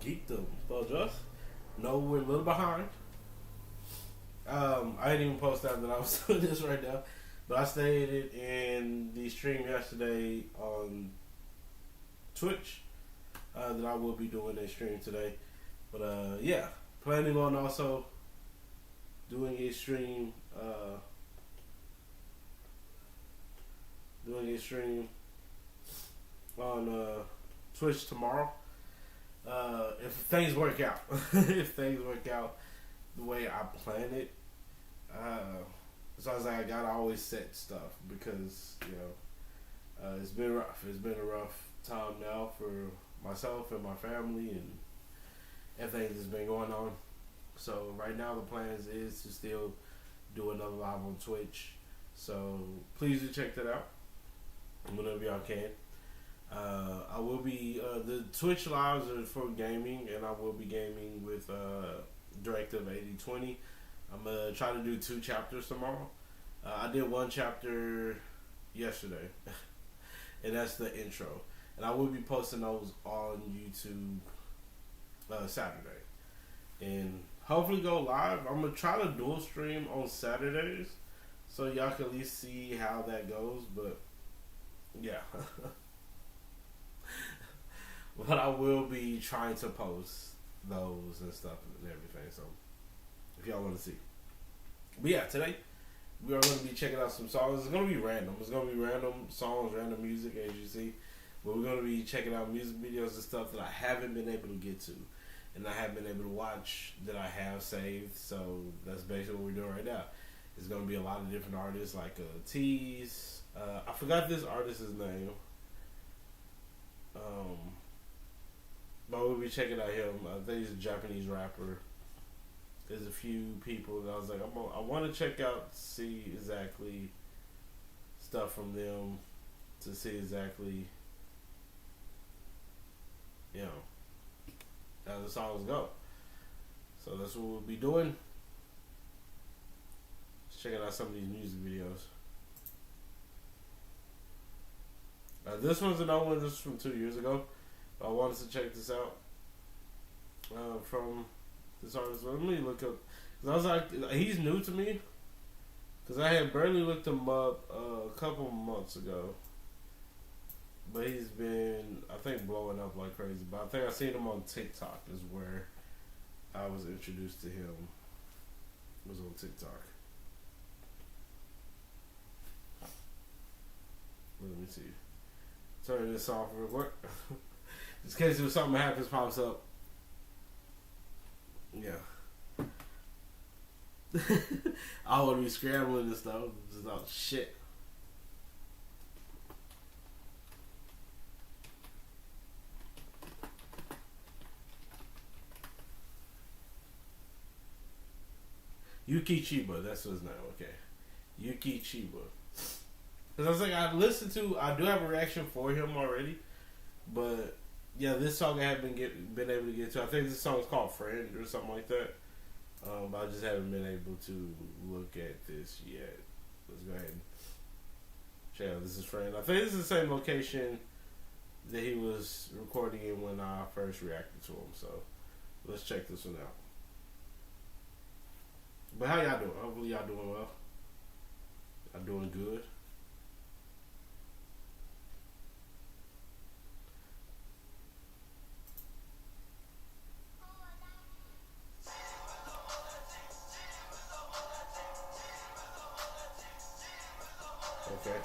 geekdom. Partyof2. No, we're a little behind. I didn't even post out that I was doing this right now, but I stated in the stream yesterday on Twitch that I will be doing a stream today. But yeah, planning on also doing a stream. On Twitch tomorrow. If things work out, if things work out the way I plan it, so I was like, I gotta always set stuff because it's been rough. It's been a rough time now for myself and my family and everything that's been going on. So right now the plans is to still do another live on Twitch. So please do check that out whenever y'all can. I will be the Twitch lives are for gaming, and I will be gaming with Directive 8020. I'm gonna try to do 2 chapters tomorrow. I did 1 chapter yesterday, and that's the intro. And I will be posting those on YouTube Saturday, and hopefully go live. I'm gonna try to dual stream on Saturdays, so y'all can at least see how that goes. But yeah. But I will be trying to post those and stuff and everything. So if y'all want to see. But yeah, today we are going to be checking out some songs. It's going to be random. It's going to be random songs, random music, as you see. But we're going to be checking out music videos and stuff that I haven't been able to get to. And I haven't been able to watch that I have saved. So that's basically what we're doing right now. It's going to be a lot of different artists like ATEEZ. I forgot this artist's name. But we'll be checking out him. I think he's a Japanese rapper. There's a few people that I was like, I want to check out, see exactly stuff from them, to see exactly, how the songs go. So that's what we'll be doing. Just checking out some of these music videos. This one's an old one. This is from 2 years ago. I wanted to check this out from this artist. Let me look up. Cause I was like, he's new to me. Because I had barely looked him up a couple months ago. But he's been, I think, blowing up like crazy. But I think I seen him on TikTok is where I was introduced to him. It was on TikTok. Let me see. Turn this off real quick. Just in case if something happens, pops up. Yeah. I would be scrambling and stuff. Just not shit. Yuki Chiba, that's his name. Okay. Yuki Chiba. Because I was like, I do have a reaction for him already. But yeah, this song I haven't been able to get to. I think this song is called Friend or something like that. But I just haven't been able to look at this yet. Let's go ahead and check out. This is Friend. I think this is the same location that he was recording in when I first reacted to him. So let's check this one out. But how y'all doing? Hopefully y'all doing well. Y'all doing good. Okay.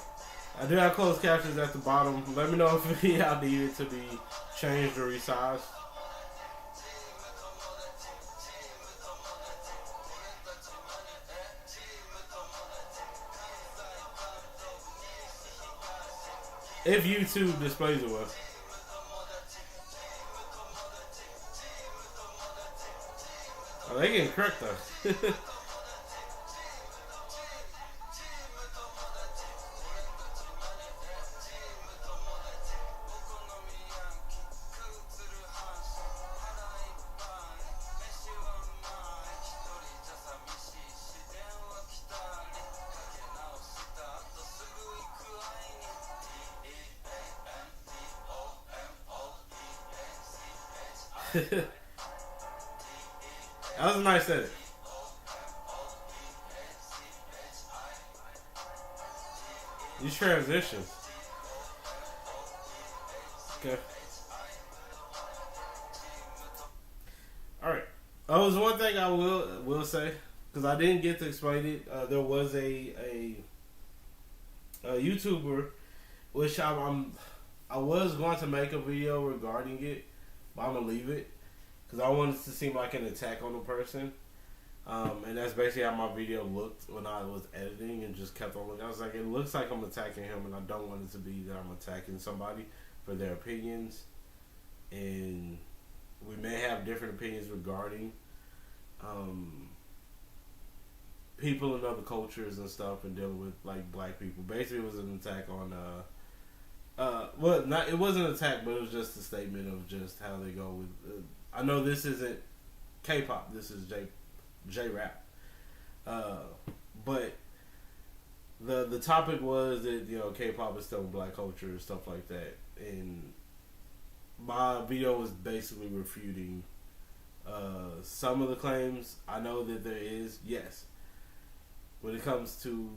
I do have closed captions at the bottom. Let me know if y'all need it to be changed or resized. If YouTube displays it well. Oh, they getting correct though. That was a nice edit. These transitions. Okay. All right. Oh, there's one thing I will say, because I didn't get to explain it. There was a YouTuber, which I was going to make a video regarding it, but I'm gonna leave it because I wanted it to seem like an attack on the person. And that's basically how my video looked when I was editing, and just kept on looking. I was like, it looks like I'm attacking him, and I don't want it to be that I'm attacking somebody for their opinions. And we may have different opinions regarding people in other cultures and stuff, and dealing with like black people. Basically, it was an attack on well, not, it wasn't an attack, but it was just a statement of just how they go with. I know this isn't K-pop. This is J-rap. But the topic was that, you know, K-pop is still black culture and stuff like that, and my video was basically refuting some of the claims. I know that there is, yes, when it comes to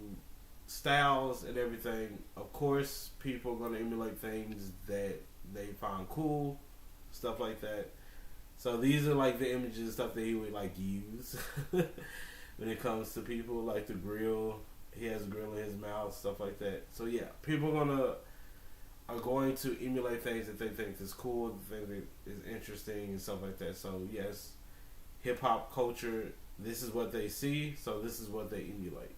styles and everything, of course, people are going to emulate things that they find cool, stuff like that. So these are like the images and stuff that he would like use when it comes to people, like the grill. He has a grill in his mouth, stuff like that. So yeah, people are going to emulate things that they think is cool, things that is interesting and stuff like that. So yes, hip hop culture, this is what they see, so this is what they emulate.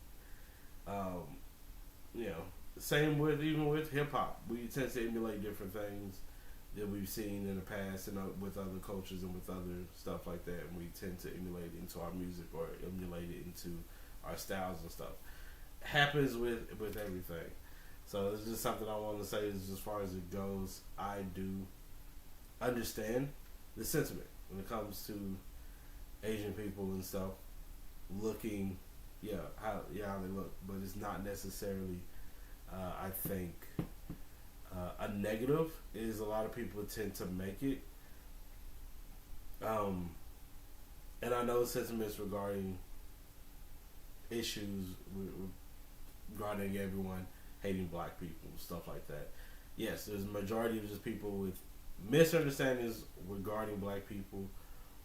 You know, same with even with hip hop, we tend to emulate different things that we've seen in the past and with other cultures and with other stuff like that, and we tend to emulate it into our music or emulate it into our styles and stuff. Happens with everything. So it's just something I want to say is, as far as it goes, I do understand the sentiment when it comes to Asian people and stuff looking, how they look, but it's not necessarily, I think, a negative. Is a lot of people tend to make it, and I know sentiments regarding issues regarding everyone hating black people, stuff like that. Yes, there's a majority of just people with misunderstandings regarding black people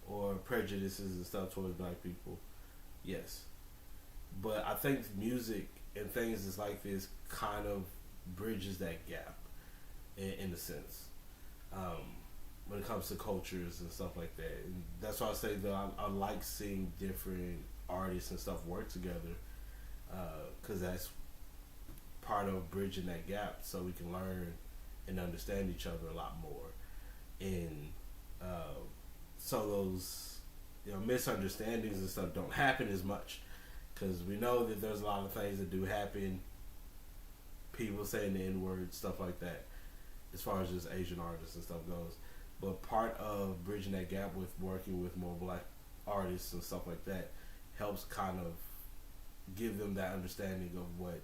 or prejudices and stuff towards black people. Yes. But I think music and things that's like this kind of bridges that gap in a sense, when it comes to cultures and stuff like that. And that's why I say that I like seeing different artists and stuff work together, because that's part of bridging that gap, so we can learn and understand each other a lot more, and so those, you know, misunderstandings and stuff don't happen as much, because we know that there's a lot of things that do happen, people saying the N-word, stuff like that, as far as just Asian artists and stuff goes. But part of bridging that gap with working with more black artists and stuff like that helps kind of give them that understanding of what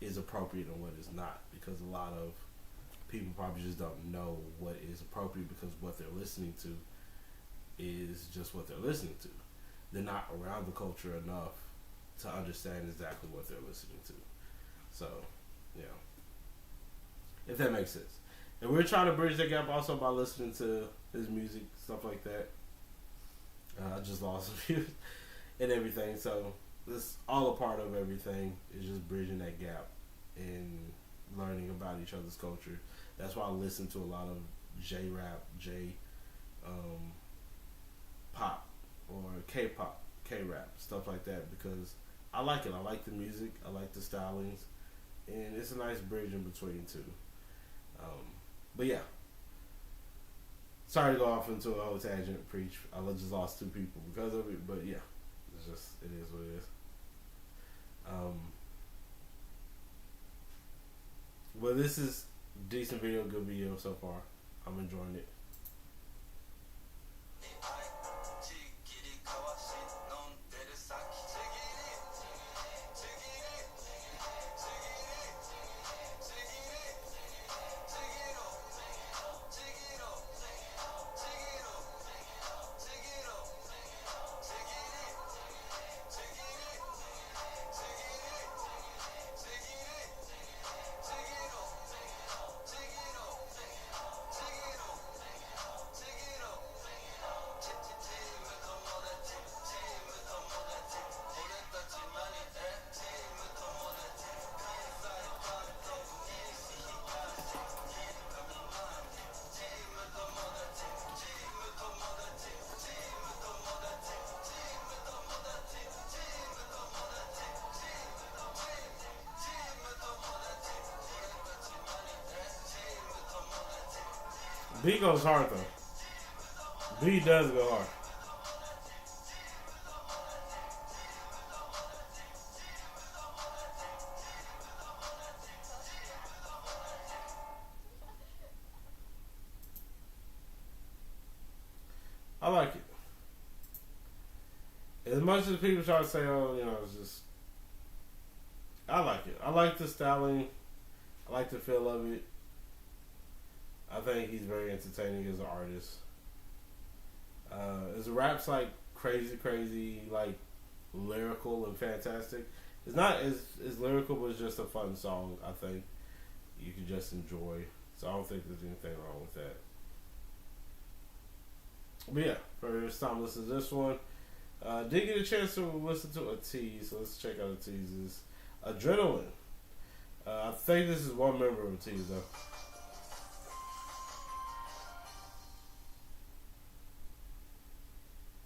is appropriate and what is not, because a lot of people probably just don't know what is appropriate, because what they're listening to is just what they're listening to. They're not around the culture enough to understand exactly what they're listening to. So, you know, if that makes sense. And we're trying to bridge that gap also by listening to his music, stuff like that. I just lost some views and everything, so this all a part of everything is just bridging that gap and learning about each other's culture. That's why I listen to a lot of J-rap, pop, or K-pop, K-rap, stuff like that, because I like it. I like the music, I like the stylings, and it's a nice bridge in between two. But yeah, sorry to go off into a whole tangent preach. I just lost two people because of it, but yeah, it's just, it is what it is. Well, this is decent video, good video so far. I'm enjoying it. B goes hard though. B does go hard. I like it. As much as people try to say, oh, you know, it's just, I like it. I like the styling. I like the feel of it. I think he's very entertaining as an artist. His rap's like crazy, like lyrical and fantastic. It's not as lyrical, but it's just a fun song. I think you can just enjoy. So I don't think there's anything wrong with that. But yeah, first time listening to this one. Did get a chance to listen to ATEEZ, so let's check out ATEEZ's Adrenaline. I think this is one member of ATEEZ though.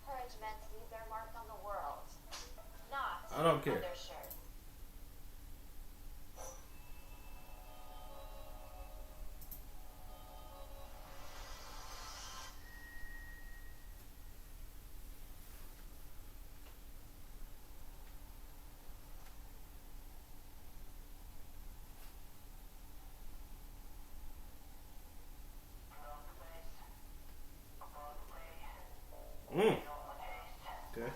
Encouragement to leave their mark on the world, not I don't care. on their shirts. Okay.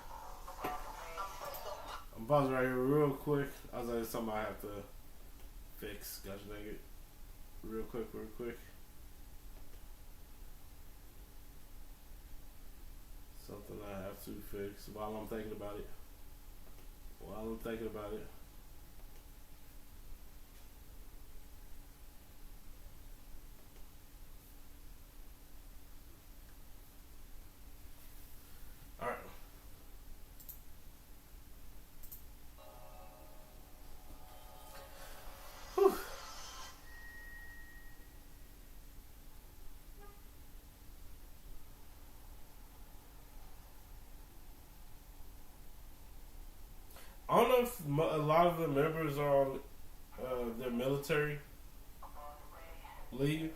I'm pausing right here real quick. I was like, it's something I have to fix. Gosh dang it. Real quick. Something I have to fix while I'm thinking about it. Alright. Whew. I don't know if a lot of the members are on their military leave.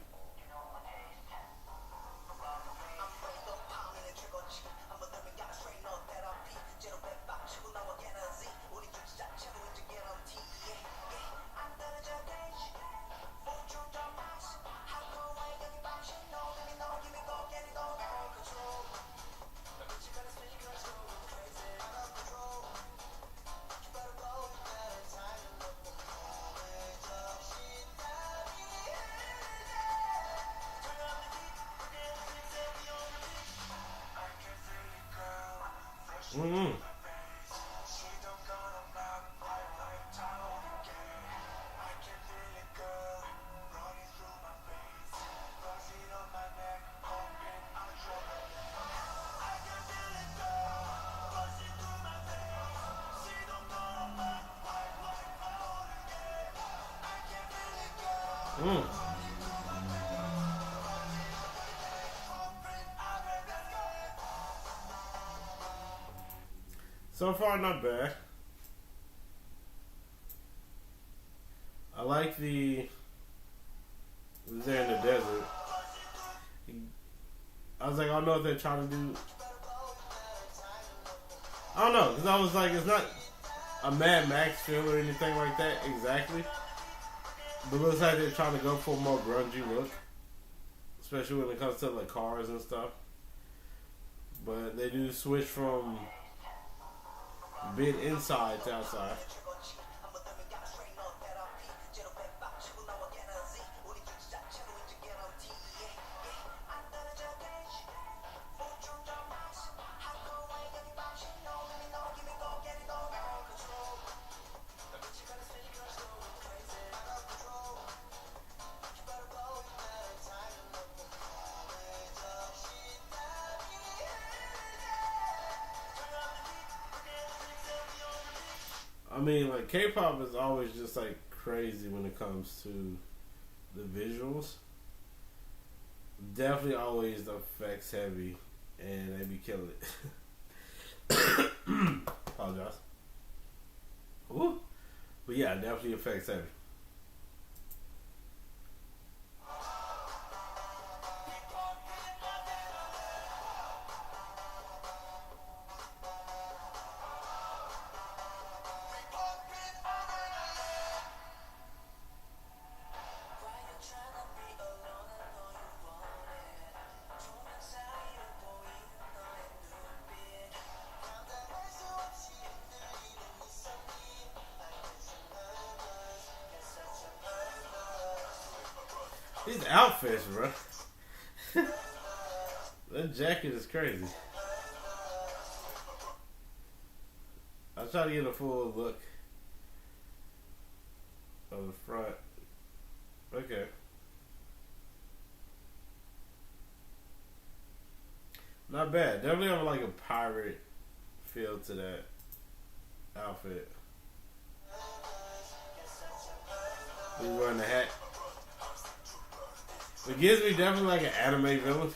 Mm-hmm. So far, not bad. I like the they're in the desert. I was like, I don't know what they're trying to do. I don't know, because I was like, it's not a Mad Max feel or anything like that exactly. But it looks like they're trying to go for a more grungy look, especially when it comes to like cars and stuff. But they do switch from being inside to outside. I mean, like, K-pop is always just, like, crazy when it comes to the visuals. Definitely always the effects heavy, and they be killing it. Apologize. Ooh. But yeah, definitely effects heavy. His outfits, bro. That jacket is crazy. I'll try to get a full look of the front. Okay. Not bad. Definitely have like a pirate feel to that outfit. He's wearing the hat. It gives me definitely like an anime villain.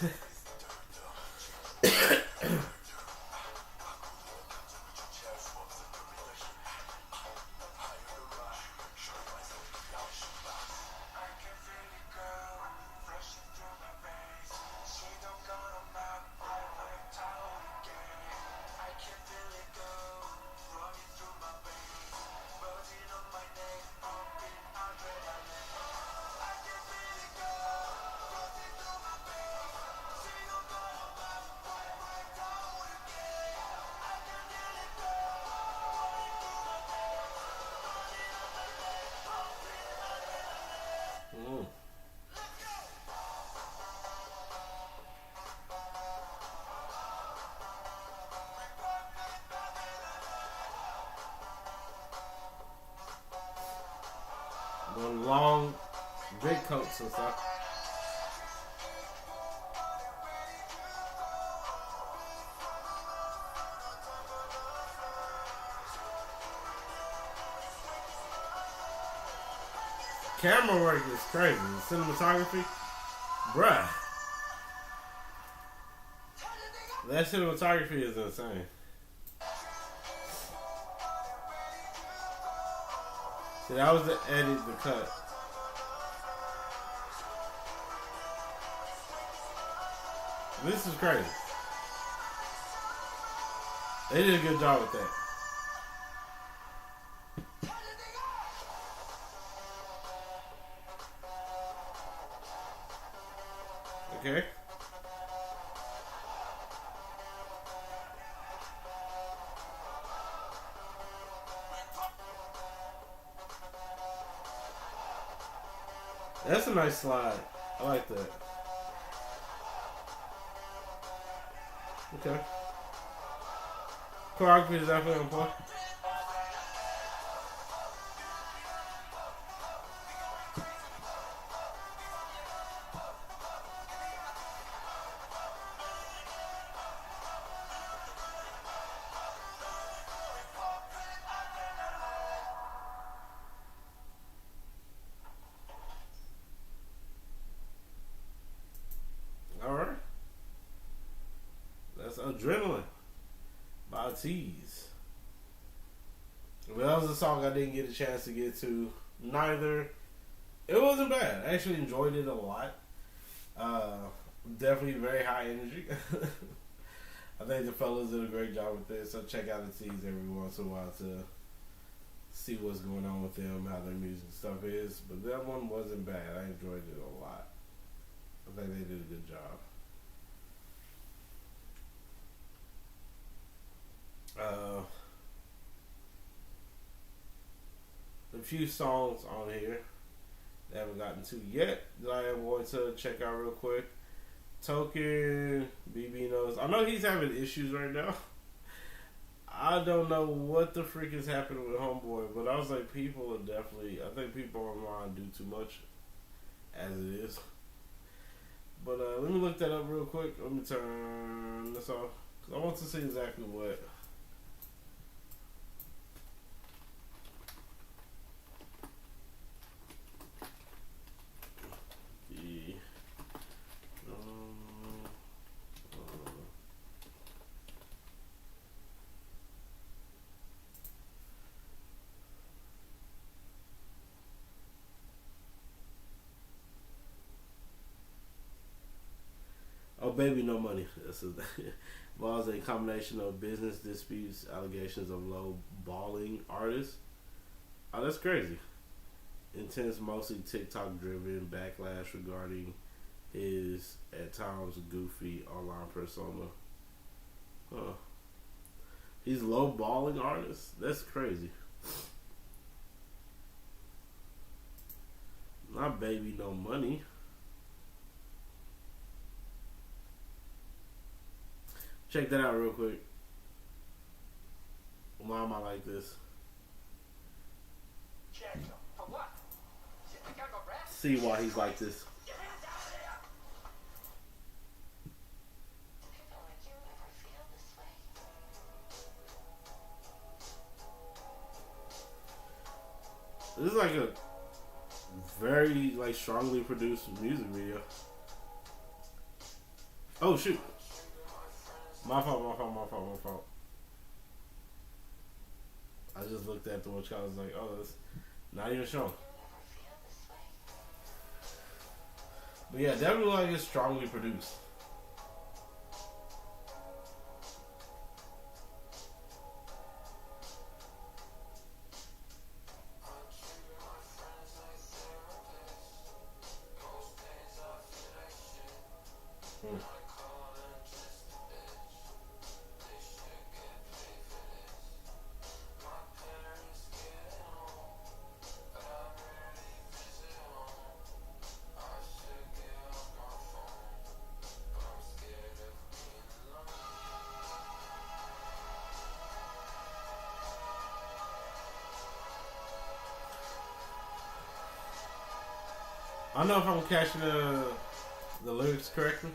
One long, big coats and stuff. Camera work is crazy. The cinematography, bruh. That cinematography is insane. See, that was the edit, the cut. This is crazy. They did a good job with that. Okay. That's a nice slide. I like that. Okay. Choreography is definitely on point. Alright. That's Adrenaline by ATEEZ. Well, that was a song I didn't get a chance to get to. Neither. It wasn't bad. I actually enjoyed it a lot. Definitely very high energy. I think the fellas did a great job with this. So check out ATEEZ every once in a while to see what's going on with them, how their music stuff is. But that one wasn't bad. I enjoyed it a lot. I think they did a good job. A few songs on here that I haven't gotten to yet that I am going to check out real quick. Token, bbno. I know he's having issues right now. I don't know what the freak is happening with Homeboy, but I was like, people are definitely, I think people online do too much as it is. But let me look that up real quick. Let me turn this off, because I want to see exactly what. Oh, baby, no money. This is involves a combination of business disputes, allegations of low balling artists. Oh, that's crazy. Intense, mostly TikTok-driven backlash regarding his, at times, goofy online persona. Huh. He's low balling artist? That's crazy. Not baby, no money. Check that out real quick. Why am I like this? For what? You think I'm a rat? See why he's like this. Get your hands out of there! People like you never feel this way. This is like a very like strongly produced music video. Oh shoot. My fault. I just looked at the watch. I was like, oh, that's not even showing. But yeah, definitely like it's strongly produced. I don't know if I'm catching the lyrics correctly.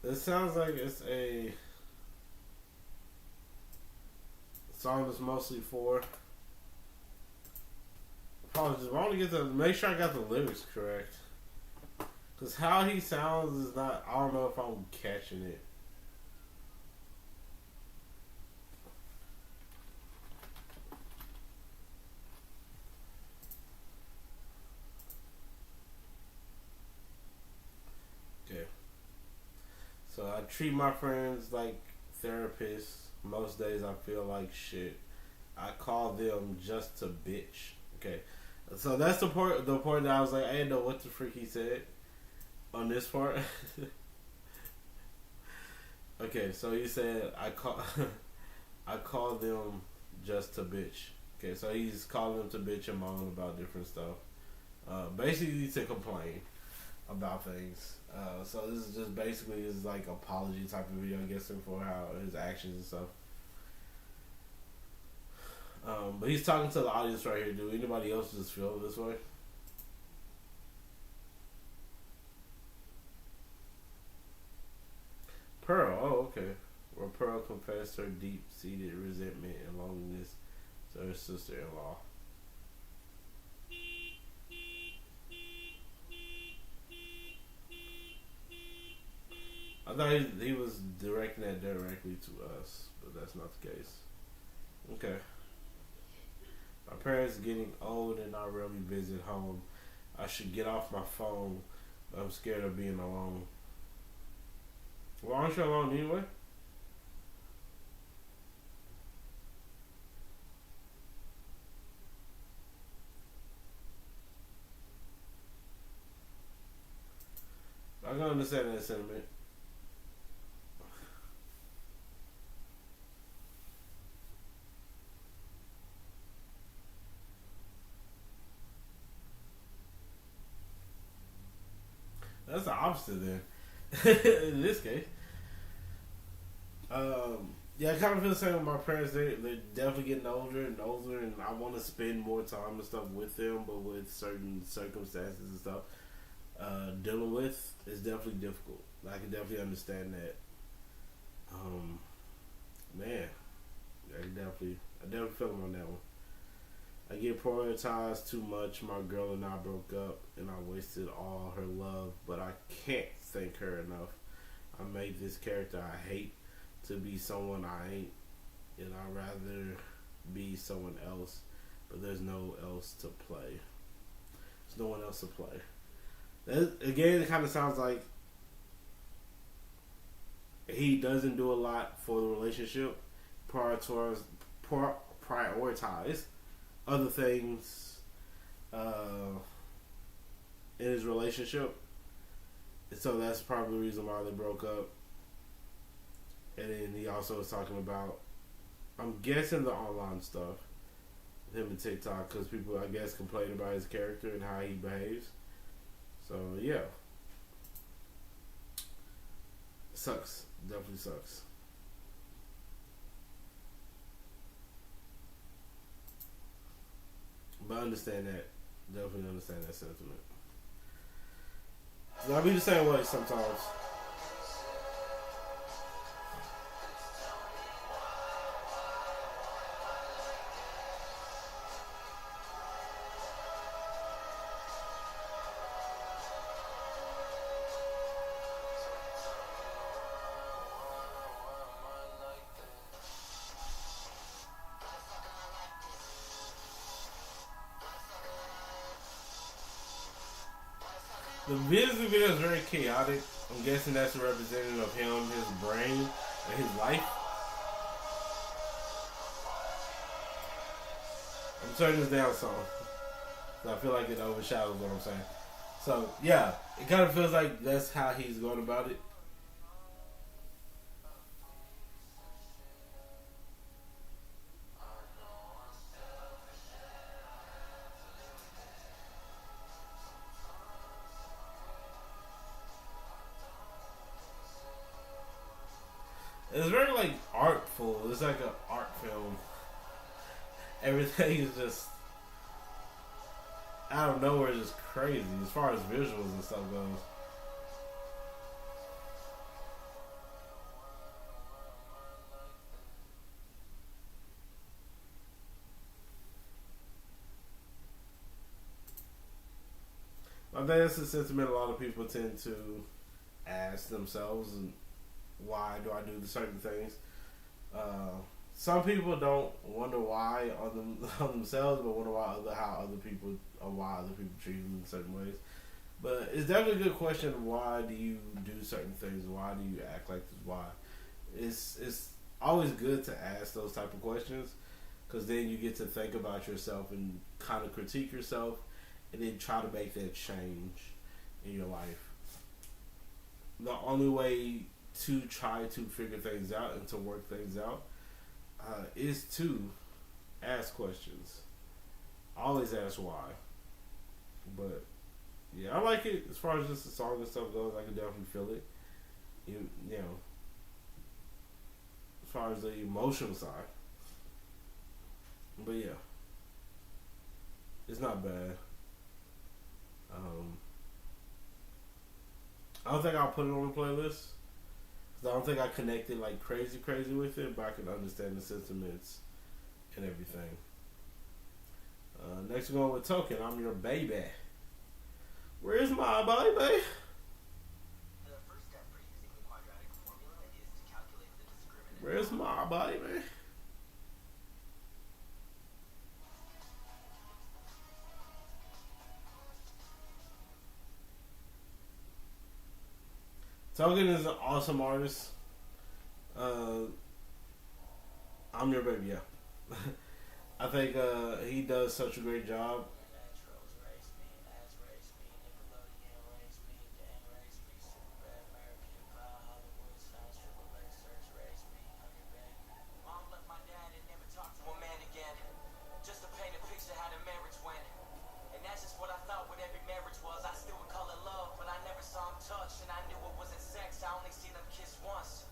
It sounds like it's a song that's mostly for. Apologies, I want to get make sure I got the lyrics correct. Because how he sounds is not, I don't know if I'm catching it. Okay. So I treat my friends like therapists. Most days I feel like shit. I call them just a bitch. Okay. So that's the part that I was like, I didn't know what the freak he said on this part. Okay, so he said I call them just a bitch. Okay, so he's calling them to bitch and moan about different stuff. Basically to complain about things. So this is just basically his like apology type of video, I guess, for how his actions and stuff. But he's talking to the audience right here. Do anybody else just feel this way? Pearl, oh okay. Where Pearl confessed her deep-seated resentment and loneliness to her sister-in-law. I thought he was directing that directly to us, but that's not the case. Okay. My parents are getting old and I rarely visit home. I should get off my phone, but I'm scared of being alone. Well, aren't you alone anyway? I can understand that sentiment. That's the opposite then. In this case. Yeah, I kind of feel the same with my parents. They're definitely getting older and older, and I want to spend more time and stuff with them, but with certain circumstances and stuff dealing with, it's definitely difficult. I can definitely understand that. Man, I definitely feel him on that one. I get prioritized too much. My girl and I broke up, and I wasted all her love, but I can't thank her enough. I made this character I hate to be someone I ain't, and I'd rather be someone else, but there's no else to play. There's no one else to play. That, again, it kind of sounds like he doesn't do a lot for the relationship, prioritize other things in his relationship. And so that's probably the reason why they broke up. And then he also was talking about, I'm guessing, the online stuff, him and TikTok, because people, I guess, complain about his character and how he behaves. So, yeah. Sucks. Definitely sucks. But I understand that. Definitely understand that sentiment. I'll be the same way sometimes. The music video is very chaotic. I'm guessing that's a representative of him, his brain, and his life. I'm turning this down some. So I feel like it overshadows what I'm saying. So, yeah, it kind of feels like that's how he's going about it. It's very, like, artful. It's like an art film. Everything is just out of nowhere, just crazy as far as visuals and stuff goes. I think that's a sentiment a lot of people tend to ask themselves, and why do I do the certain things? Some people don't wonder why on themselves, but wonder why how other people treat them in certain ways. But it's definitely a good question. Why do you do certain things? Why do you act like this? Why? It's always good to ask those type of questions, because then you get to think about yourself and kind of critique yourself, and then try to make that change in your life. The only way to try to figure things out and to work things out is to ask questions. Always ask why. But yeah, I like it. As far as just the song and stuff goes, I can definitely feel it. You know, as far as the emotional side. But yeah, it's not bad. I don't think I'll put it on the playlist. I don't think I connected like crazy with it, but I can understand the sentiments and everything. Next we're going with Token. I'm your baby. Where's my baby? The first step for using the quadratic formula is to calculate the discriminant. Where's my baby? Token is an awesome artist. I'm your baby, yeah. I think he does such a great job. Mom left my dad and never talked to a man again. Just to paint a picture how the marriage went. And that's just what I thought what every marriage was. I still would call it love, but I never saw him touch. And I knew it wasn't sex, I only seen them kiss once.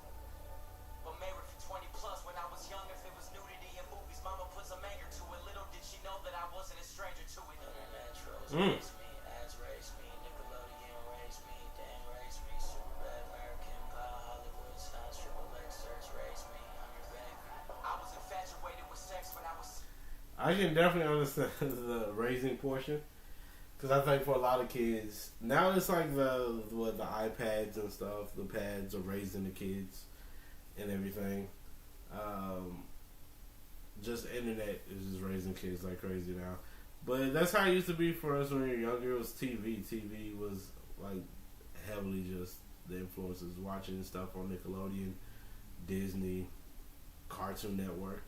But married for 20 plus, was young, if it was nudity in movies, mama put some anger to it. Little did she know that I wasn't a stranger to it. Naturals raised me, ads raised me, Nickelodeon raised me, Dan raised me, super bad American pie, Hollywood stars, triple X search raised me. I'm your baby. I was infatuated with sex when I was. I can definitely understand the raising portion, because I think for a lot of kids now it's like the iPads and stuff. The pads are raising the kids and everything. Just internet is just raising kids like crazy now. But that's how it used to be for us when we were younger. It was TV. TV was like heavily just the influences, watching stuff on Nickelodeon, Disney, Cartoon Network.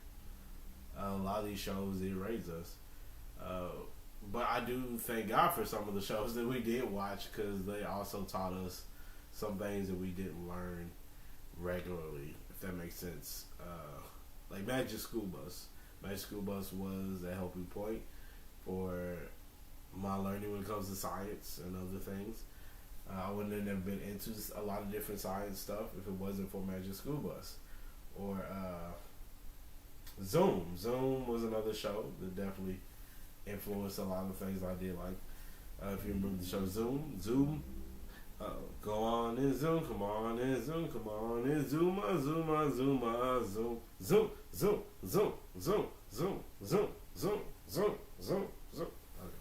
A lot of these shows did raise us. But I do thank God for some of the shows that we did watch, because they also taught us some things that we didn't learn regularly, if that makes sense. Like Magic School Bus. Magic School Bus was a helping point for my learning when it comes to science and other things. I wouldn't have never been into a lot of different science stuff if it wasn't for Magic School Bus. Or Zoom. Zoom was another show that definitely influenced a lot of things I did like. If you remember the show Zoom. Go on and Zoom, come on and Zoom, come on and Zoom, Zoom, Zoom, Zoom, Zoom, Zoom, Zoom, Zoom, Zoom, Zoom, Zoom, Zoom, Zoom. Okay.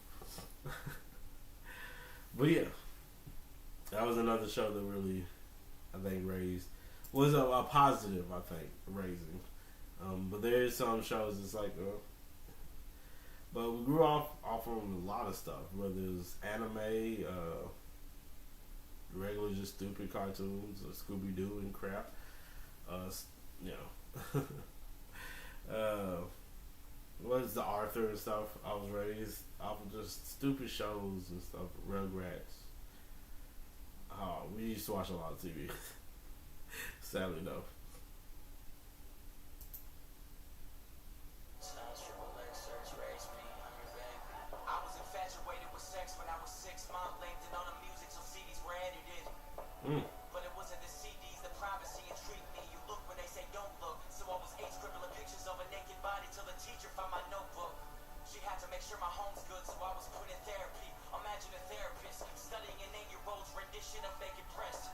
But yeah, that was another show that really, I think, was a positive, I think, raising. But there is some shows that's like, but we grew off of a lot of stuff, whether it was anime, regular just stupid cartoons, Scooby-Doo and crap. What's the Arthur and stuff? I was raised off of just stupid shows and stuff, Rugrats. We used to watch a lot of TV. Sadly enough. But it wasn't the CDs, the privacy intrigued me. You look when they say don't look. So I was 8 scribbling pictures of a naked body till the teacher found my notebook. She had to make sure my home's good, so I was put in therapy. Imagine a therapist studying an 8-year-old's rendition of naked breast.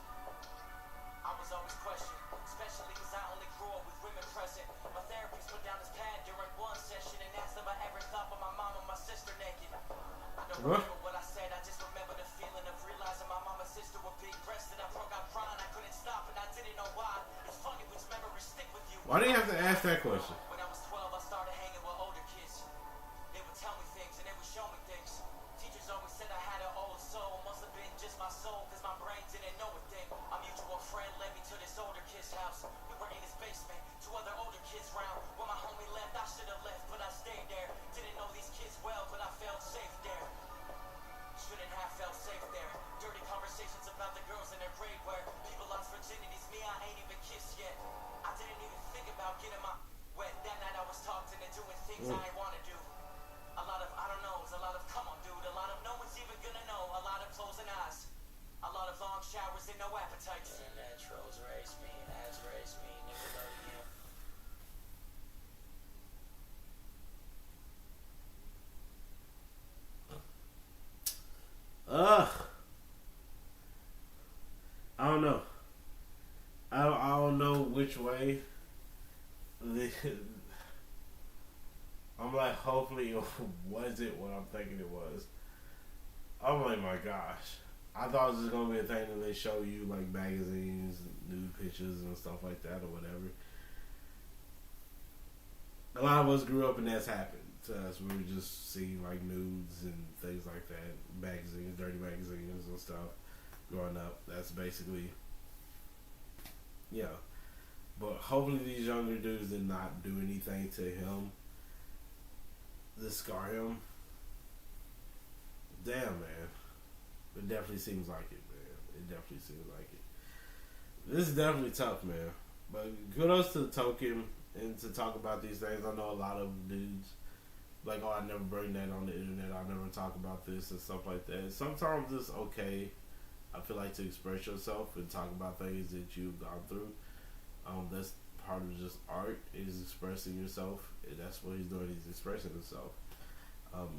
I was always questioned, especially because I only grew up with women present. My therapist put down his pad during one session and asked if I ever thought about my mom and my sister naked. I don't remember what I said, I just remember the feeling of realizing my mom and sister were big breasted. I broke out crying, I couldn't stop and I didn't know why. It's funny which memories stick with you. Why do you have to ask that question? When I was 12, I started hanging with older kids. They would tell me things and they would show me things. Teachers always said I had an old soul. Must have been just my soul, cause my brain didn't know a thing. A mutual friend led me to this older kid's house. We were in his basement, 2 other older kids round. When my homie left, I should have left, but I stayed there. Didn't know these kids well, but I felt safe there. Shouldn't have felt safe there. Dirty conversations about the girls in their grade where people lost virginities. Me, I ain't even kissed yet. I didn't even think about getting my wet. That night I was talked into doing things I ain't want to do. A lot of I don't knows, a lot of come on dude, a lot of no one's even gonna know, a lot of closing eyes, a lot of long showers and no appetites. Naturals raised me, ads raised me, Nickelodeon. I don't know. I don't know which way. I'm like, hopefully it wasn't what I'm thinking it was. I'm like, my gosh. I thought it was just going to be a thing that they show you, like, magazines, nude pictures and stuff like that or whatever. A lot of us grew up and that's happened to us. We would just see, like, nudes and things like that. Magazines, dirty magazines and stuff growing up. That's basically, yeah. But hopefully these younger dudes did not do anything to him to scar him. Damn, man. It definitely seems like it, man. It definitely seems like it. This is definitely tough, man. But kudos to Token and to talk about these things. I know a lot of dudes like, oh, I never bring that on the internet. I never talk about this and stuff like that. Sometimes it's okay, I feel like, to express yourself and talk about things that you've gone through. That's part of just art is expressing yourself, and that's what he's doing. He's expressing himself.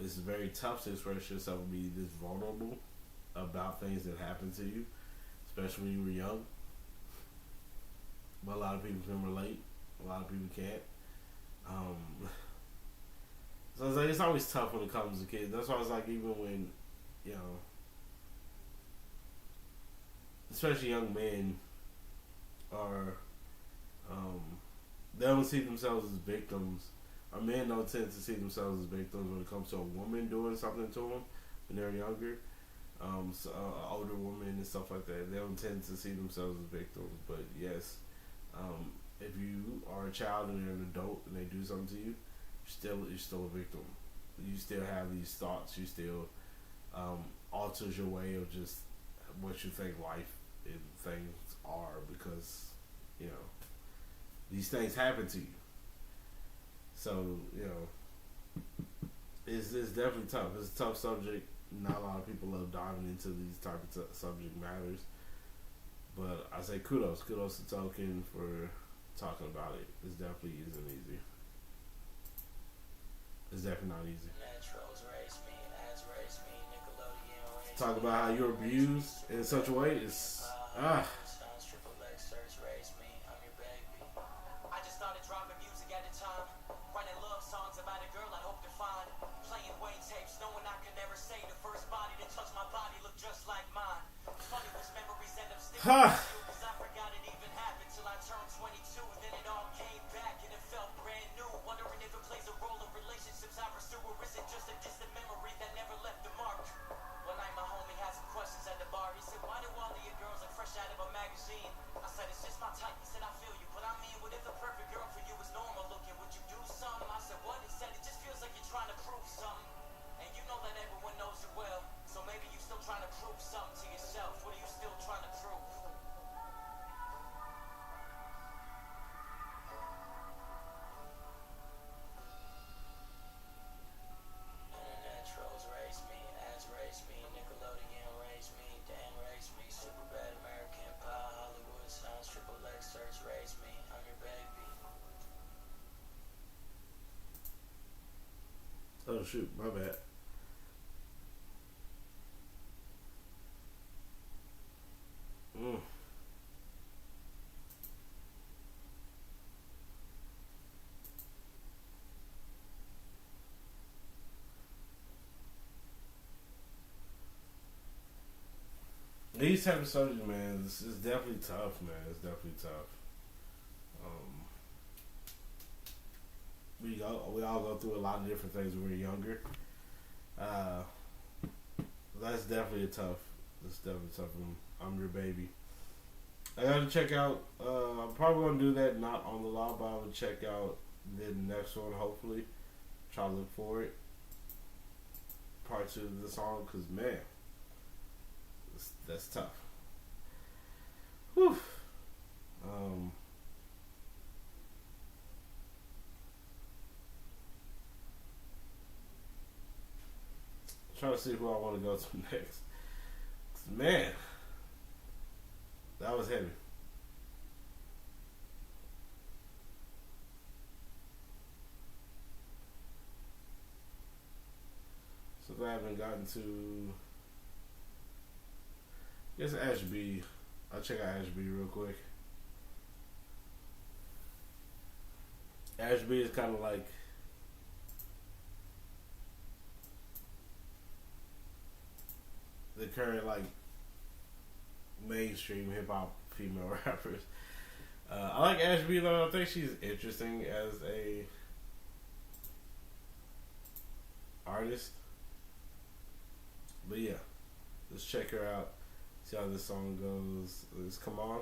It's very tough to express yourself and be this vulnerable about things that happen to you, especially when you were young. But a lot of people can relate. A lot of people can't. So it's like it's always tough when it comes to kids. That's why it's like even when, you know, especially young men are, they don't see themselves as victims. Or men don't tend to see themselves as victims when it comes to a woman doing something to them when they're younger. Older women and stuff like that. They don't tend to see themselves as victims. But yes, if you are a child and you're an adult and they do something to you, you're still a victim. You still have these thoughts. You still alters your way of just what you think life and things are, because you know these things happen to you. So you know it's definitely tough. It's a tough subject. Not a lot of people love diving into these type of subject matters. But I say kudos to Token for talking about it. It definitely isn't easy. It's definitely not easy. Talk about how you're abused in such a way. It's I just started dropping music at the time, writing love songs about a girl I hope to find, playing Wayne tapes, knowing I could never say the first body that touched my body looked just like mine. Funny was memories end up sticking with you, 'cause I forgot it even happened till I turned 22. Then it all came back and it felt brand new. Wondering if it plays a role in relationships I pursue, or is it just a distant memory that never left a mark? One night my homie had some questions at the bar. He said, why do all of your girls look fresh out of a magazine? I said, it's just my type. He said, I feel you, but I mean, what if the perfect girl for you is normal looking? Would you do something? I said, what? He said, it just feels like you're trying to prove something. And you know that everyone knows you well, so maybe you still trying to prove something to yourself. What are you still trying to prove? oh shoot, my bad. These type of subjects, man, it's definitely tough, man. It's definitely tough. We all go through a lot of different things when we're younger. That's definitely tough. That's definitely tough. I'm your baby. I gotta check out. I'm probably gonna do that not on the law, but I will check out the next one. Hopefully, try to look for it. Part 2 of the song, cause man, that's tough. Whew. Trying to see who I want to go to next. Man, that was heavy. So glad I haven't gotten to. I guess Ash B. I'll check out Ash B real quick. Ash B is kind of like the current like mainstream hip hop female rappers. I like Ash B though. I think she's interesting as a artist. But yeah, let's check her out. See how this song goes. Let's come on.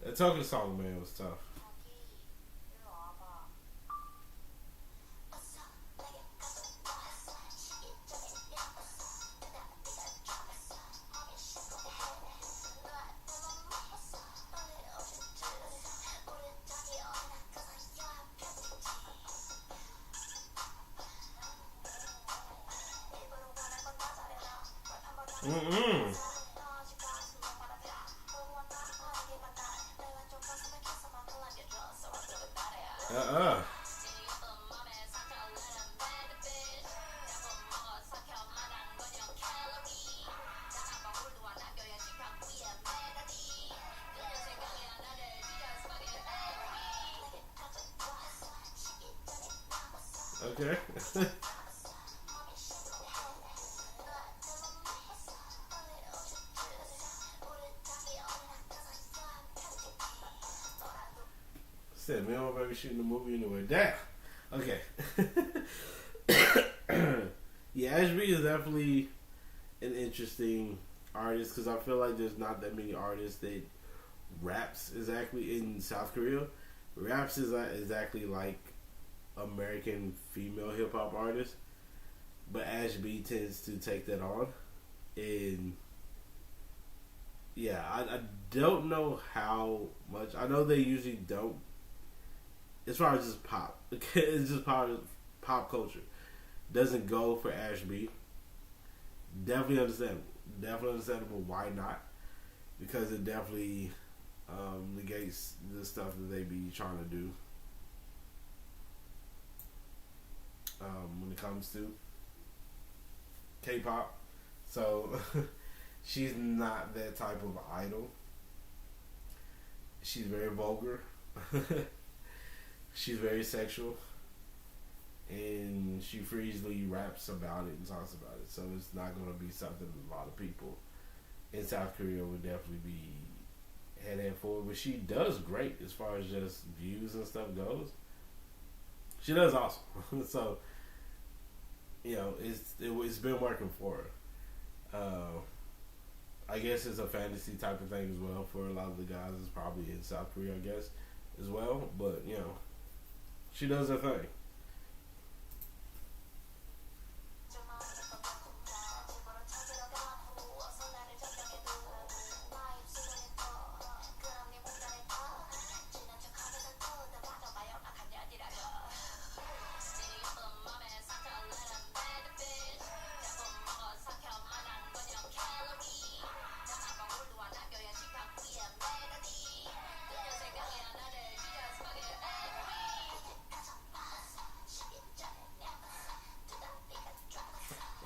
That talking song, man, was tough. Uh-uh. Okay. Said, man, I'm baby shooting the movie anyway. Damn. Okay. Yeah, Ashby is definitely an interesting artist because I feel like there's not that many artists that raps exactly in South Korea. Raps is exactly like American female hip hop artists, but Ashby tends to take that on, and yeah, I don't know how much. I know they usually don't. As far as just pop, it's just pop culture. Doesn't go for Ashby. Definitely understandable. Definitely understandable. Why not? Because it definitely negates the stuff that they be trying to do when it comes to K-pop. So she's not that type of idol. She's very vulgar. She's very sexual, and she freely raps about it and talks about it. So it's not going to be something a lot of people in South Korea would definitely be heading for. But she does great as far as just views and stuff goes. She does awesome. So, you know, it's been working for her. I guess it's a fantasy type of thing as well for a lot of the guys. It's probably in South Korea, I guess, as well. But, you know, she does her thing.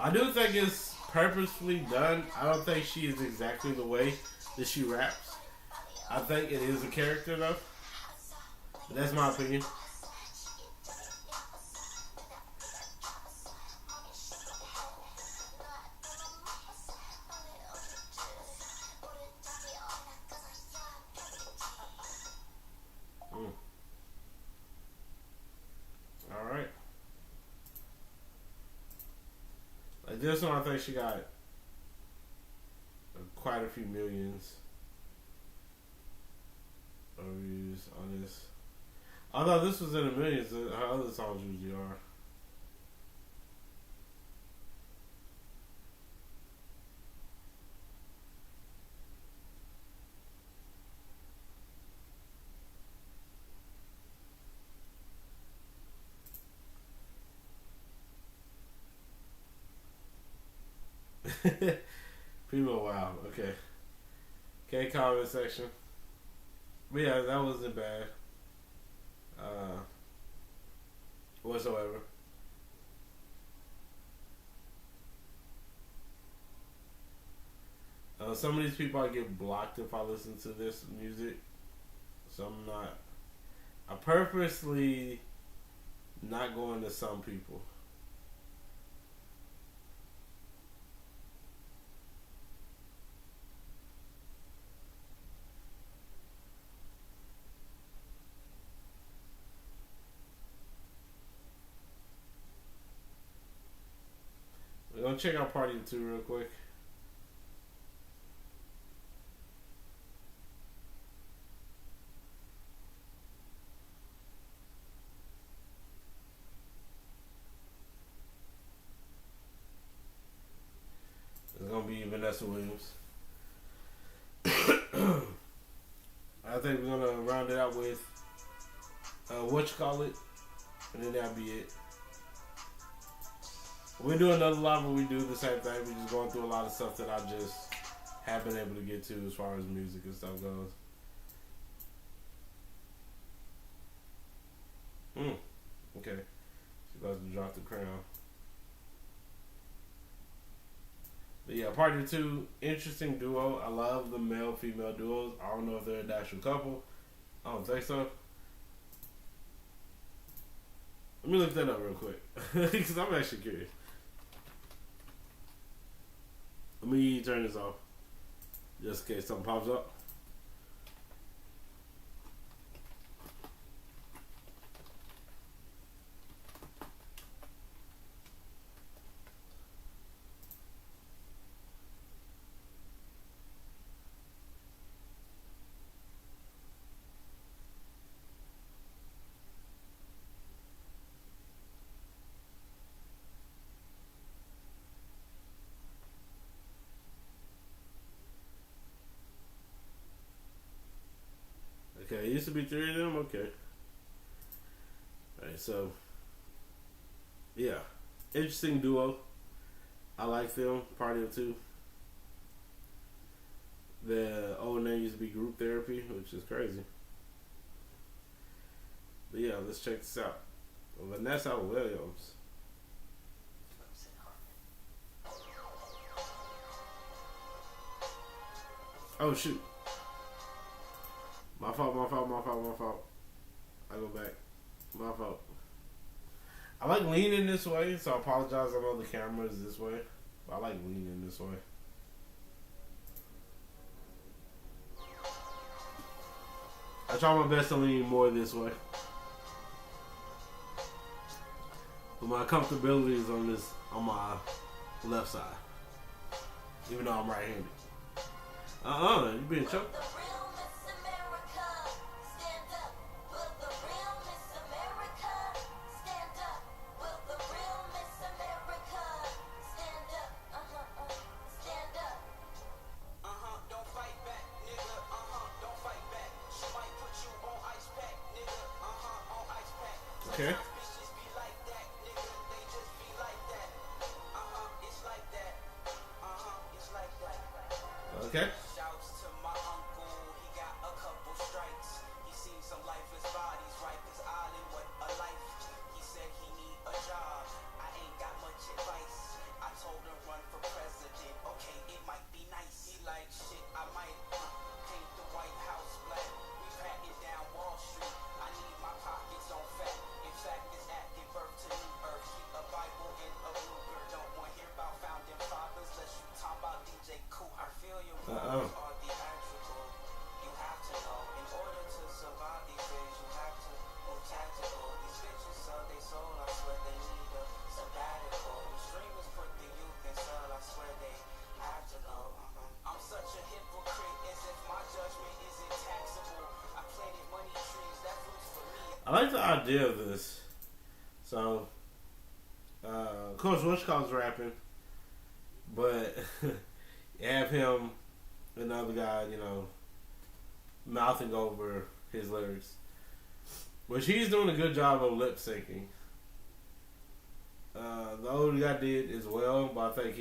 I do think it's purposefully done. I don't think she is exactly the way that she raps. I think it is a character though. But that's my opinion. Alright. Like this one, I think she got quite a few millions of views on this. Although this was in the millions, her other songs usually are. People, wow, okay. Okay, comment section. But yeah, that wasn't bad. Whatsoever. Some of these people I get blocked if I listen to this music. So I'm not. I purposely not going to some people. We're gonna check out Partyof2 real quick. It's gonna be Vanessa Williams. I think we're gonna round it out with what you call it, and then that'll be it. We do another live where we do the same thing. We're just going through a lot of stuff that I just haven't been able to get to as far as music and stuff goes. Okay. She about to drop the crown. But yeah, Partyof2, interesting duo. I love the male-female duos. I don't know if they're an actual couple. I don't think so. Let me look that up real quick. Because I'm actually curious. Let me turn this off. Just in case something pops up. Okay, it used to be 3 of them. Okay. Alright, so yeah, interesting duo. I like them. Partyof2. The old name used to be Group Therapy, which is crazy. But yeah, let's check this out. Vanessa Williams. Oh shoot. My fault. I go back. My fault. I like leaning this way, so I apologize. I know the camera is this way, but I like leaning this way. I try my best to lean more this way. But my comfortability is on my left side. Even though I'm right-handed. You being choked? Okay. Okay. Shouts to my uncle, he got a couple strikes. He seen some lifeless bodies, right? Cause island what a life. He said he need a job. I ain't got much advice. I told him run for president. Okay, it might be nice. He like shit, I might paint the White House black. We patting down Wall Street. I need my pockets on fat. In fact, it's acting birth to new earth. Keep a Bible in a Ruger. Don't want to hear about founding fathers. Let's you talk about DJ Cool. I feel you. Uh-oh. Are theatrical. You have to know. In order to survive these days, you have to move tactical. These bitches sell their soul. I swear they need a sabbatical. The streamers put the youth in cell. I swear they have to go. I'm such a hypocrite, as if my judgment isn't taxable. I planted money trees. That fruit's for me. I like the idea of this. So, of course, Wishcall's rapping, but you have him, another guy, mouthing over his lyrics, which he's doing a good job of lip syncing. The older guy did as well, but I think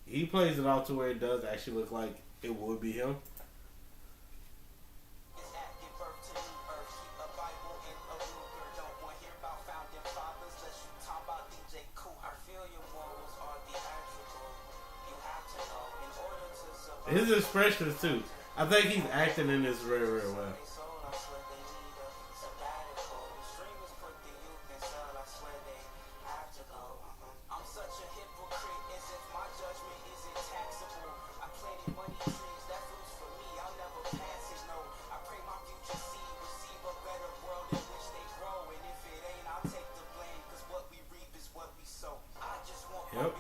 he plays it out to where it does actually look like it would be him. His expressions too. I think he's acting in this very, very well. Yep.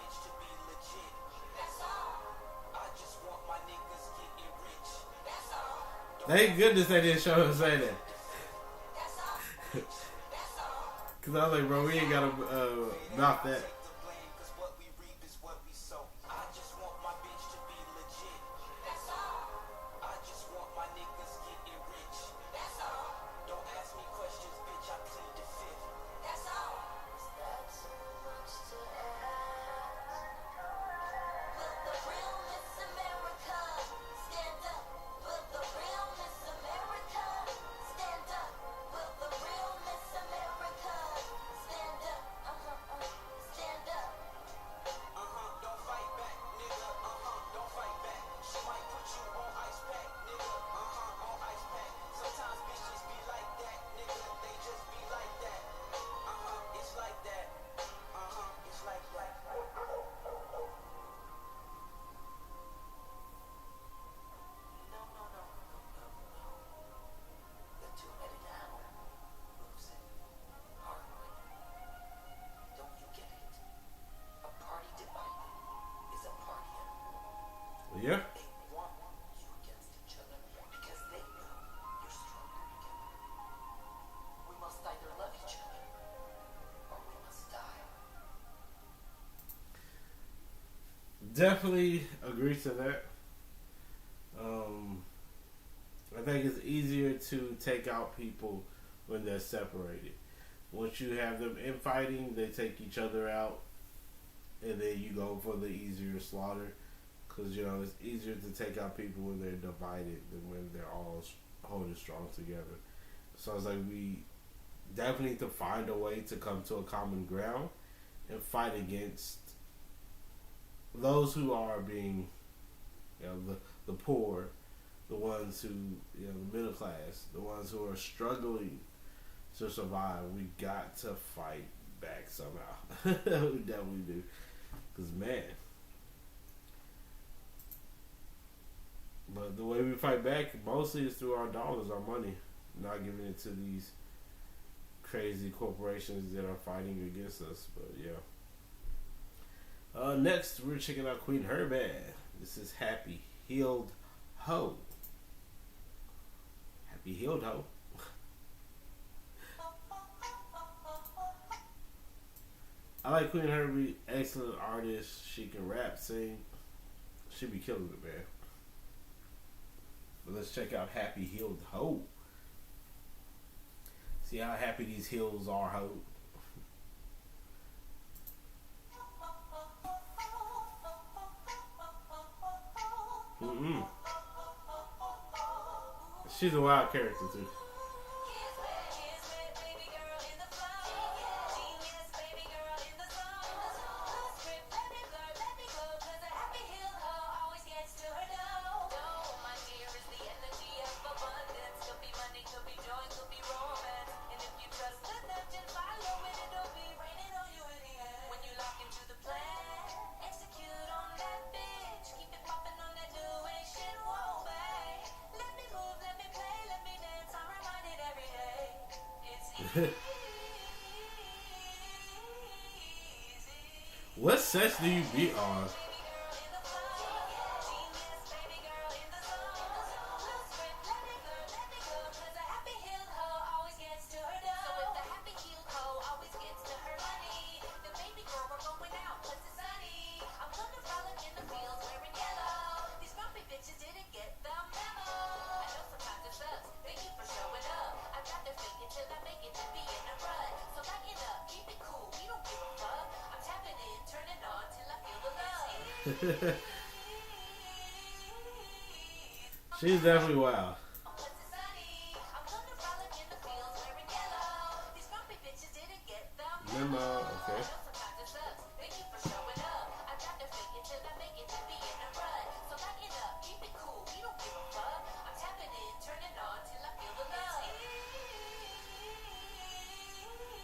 Thank goodness they didn't show him say that. Cause I was like, bro, we ain't gotta mouth that. definitely agree to that. I think it's easier to take out people when they're separated. Once you have them infighting, they take each other out, and then you go for the easier slaughter. Because, you know, it's easier to take out people when they're divided than when they're all holding strong together. So it's like we definitely need to find a way to come to a common ground and fight against those who are being, you know, the poor, the ones who, you know, the middle class, the ones who are struggling to survive. We got to fight back somehow. We definitely do. Because, man. But the way we fight back mostly is through our dollars, our money. Not giving it to these crazy corporations that are fighting against us. But, yeah. Next, we're checking out Qveen Herby. This is Happy Healed Ho. Happy Healed Ho. I like Qveen Herby. Excellent artist. She can rap, sing. She be killing it, man. But let's check out Happy Healed Ho. See how happy these heels are, ho. She's a wild character too. What sets do you beat on? She's definitely wild. Memo, okay.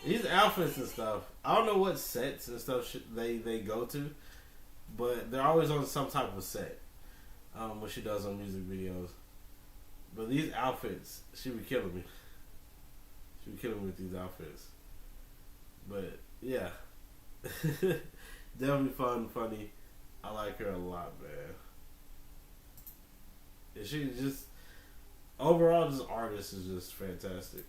These outfits and stuff, I don't know what sets and stuff they go to, but they're always on some type of set. What she does on music videos. But these outfits, she be killing me. She be killing me with these outfits. But yeah. Definitely fun, funny. I like her a lot, man. And she just, overall, this artist is just fantastic.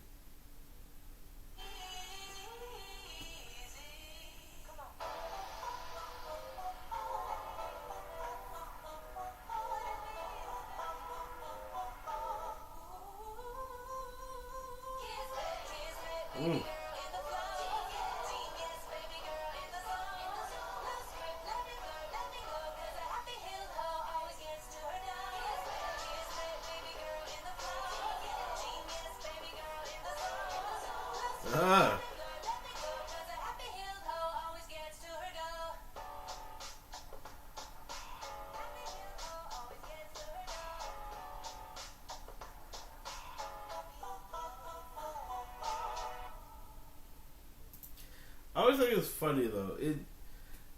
I always think it's funny though.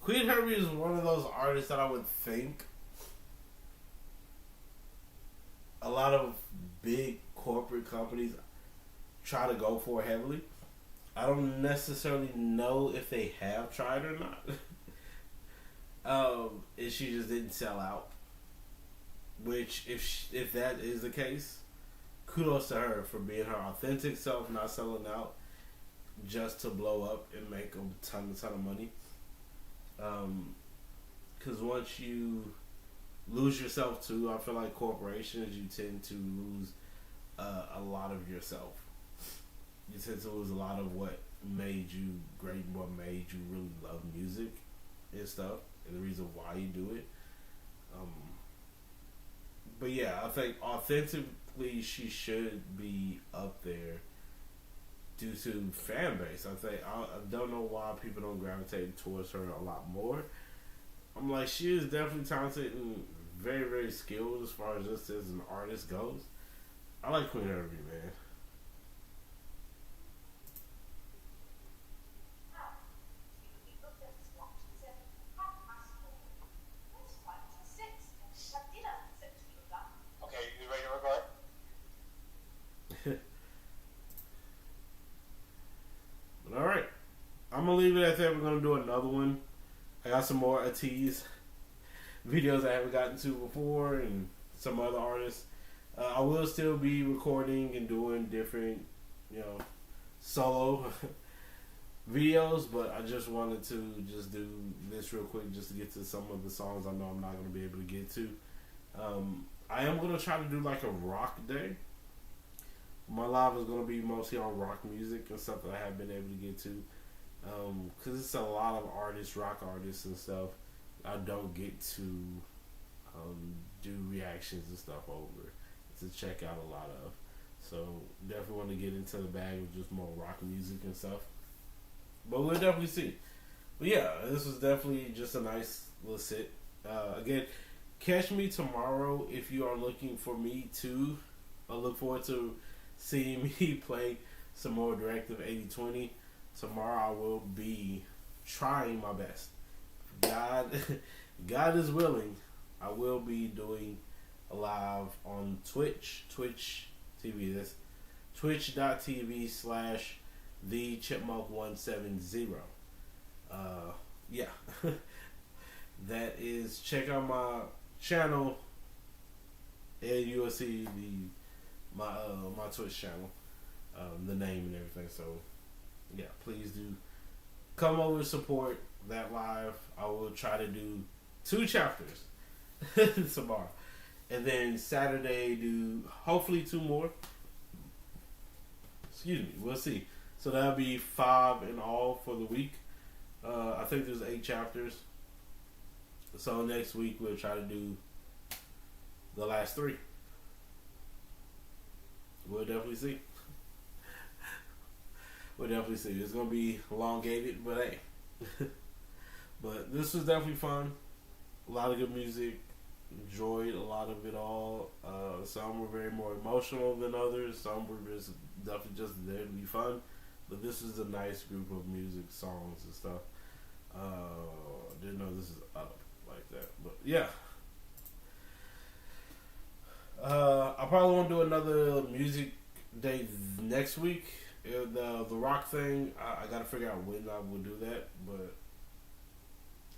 Qveen Herby is one of those artists that I would think a lot of big corporate companies try to go for heavily. I don't necessarily know if they have tried or not. And she just didn't sell out. Which, if that is the case, kudos to her for being her authentic self, not selling out just to blow up and make a ton of money. because once you lose yourself too, I feel like corporations, you tend to lose a lot of yourself. You tend to lose a lot of what made you great, and what made you really love music and stuff, and the reason why you do it. But yeah, I think authentically she should be up there due to fan base. I don't know why people don't gravitate towards her a lot more. I'm like, she is definitely talented and very, very skilled as far as just as an artist goes. I like Qveen Herby, man. Okay, you ready to record? But alright, I'm gonna leave it at that. We're gonna do another one. I got some more ATEEZ videos I haven't gotten to before, and some other artists. I will still be recording and doing different, solo videos, but I just wanted to just do this real quick just to get to some of the songs I know I'm not going to be able to get to. I am going to try to do like a rock day. My live is going to be mostly on rock music and stuff that I have been able to get to. Because it's a lot of artists, rock artists and stuff I don't get to do reactions and stuff over to check out a lot of. So definitely want to get into the bag of just more rock music and stuff. But we'll definitely see. But yeah, this was definitely just a nice little sit. Again, catch me tomorrow if you are looking for me to. I look forward to seeing me play some more Directive 8020. Tomorrow I will be trying my best. God is willing, I will be doing a live on Twitch TV. That's twitch.tv/thechipmunk170. Yeah. That is, check out my channel and you will see my Twitch channel, the name and everything. So yeah, please do come over and support that live. I will try to do 2 chapters tomorrow, and then Saturday do hopefully 2 more. Excuse me, we'll see. So that'll be 5 in all for the week. I think there's 8 chapters. So next week we'll try to do the last 3. We'll definitely see. We'll definitely see. It's gonna be elongated, but hey. But this was definitely fun. A lot of good music. Enjoyed a lot of it all. Some were very more emotional than others. Some were just definitely just there to be fun. But this is a nice group of music, songs and stuff. Didn't know this is up like that. But yeah. I probably won't do another music day next week. The rock thing, I gotta figure out when I will do that. But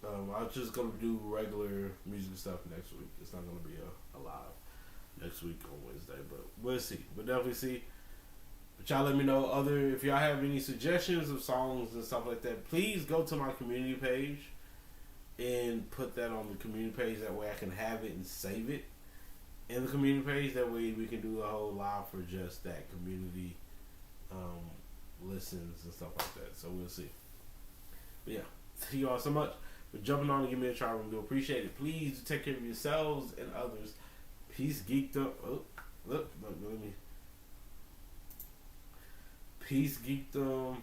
I'm just gonna do regular music stuff next week. It's not gonna be a live next week on Wednesday, but we'll see. We'll definitely see. But y'all let me know if y'all have any suggestions of songs and stuff like that. Please go to my community page and put that on the community page. That way I can have it and save it in the community page. That way we can do a whole live for just that community listens and stuff like that. So we'll see. But yeah, thank you all so much for jumping on and giving me a try. We do appreciate it. Please take care of yourselves and others. Peace, geekdom. Oh, look, let me. Peace, geekdom.